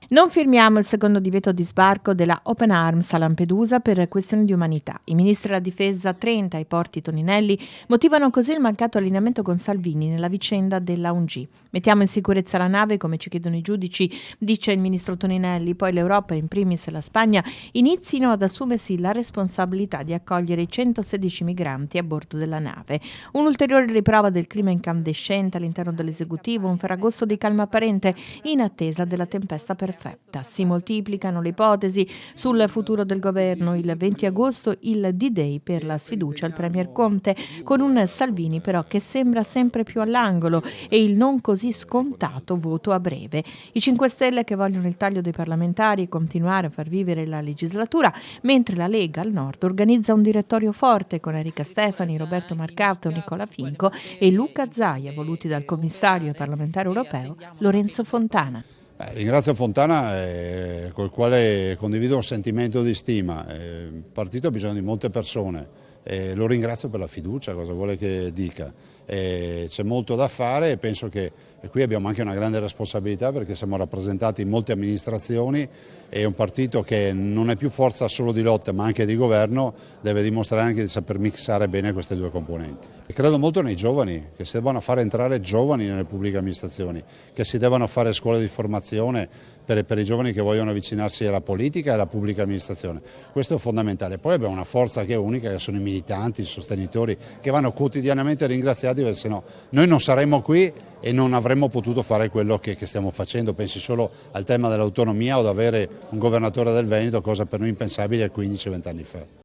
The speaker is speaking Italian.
Non firmiamo il secondo divieto di sbarco della Open Arms a Lampedusa per questioni di umanità. I ministri della difesa Trenta e Porti Toninelli motivano così il mancato allineamento con Salvini nella vicenda della UNG. Mettiamo in sicurezza la nave, come ci chiedono i giudici, dice il ministro Toninelli, poi l'Europa, in primis la Spagna, inizino ad assumersi la responsabilità di accogliere i 116 migranti a bordo della nave. Un'ulteriore riprova del clima incandescente all'interno dell'esecutivo, un ferragosto di calma apparente in attesa della tempesta perfetta. Si moltiplicano le ipotesi sul futuro del governo. Il 20 agosto il D-Day per la sfiducia al Premier Conte, con un Salvini però che sembra sempre più all'angolo e il non così scontato voto a breve. I 5 Stelle che vogliono il taglio dei parlamentari e continuare a far vivere la legislatura, mentre la Lega al nord organizza un direttorio forte con Enrica Stefani, Roberto Marcato, Nicola Finco e Luca Zaia, voluti dal commissario e parlamentare europeo Lorenzo Fontana. Ringrazio Fontana, col quale condivido un sentimento di stima. Il partito ha bisogno di molte persone, lo ringrazio per la fiducia, cosa vuole che dica. C'è molto da fare e penso che qui abbiamo anche una grande responsabilità perché siamo rappresentati in molte amministrazioni e un partito che non è più forza solo di lotta ma anche di governo deve dimostrare anche di saper mixare bene queste due componenti. E credo molto nei giovani, che si debbano fare entrare giovani nelle pubbliche amministrazioni, che si debbano fare scuole di formazione per i giovani che vogliono avvicinarsi alla politica e alla pubblica amministrazione. Questo è fondamentale. Poi abbiamo una forza che è unica, che sono i militanti, i sostenitori, che vanno quotidianamente ringraziati perché sennò noi non saremmo qui e non avremmo potuto fare quello che stiamo facendo. Pensi solo al tema dell'autonomia o ad avere un governatore del Veneto, cosa per noi impensabile 15-20 anni fa.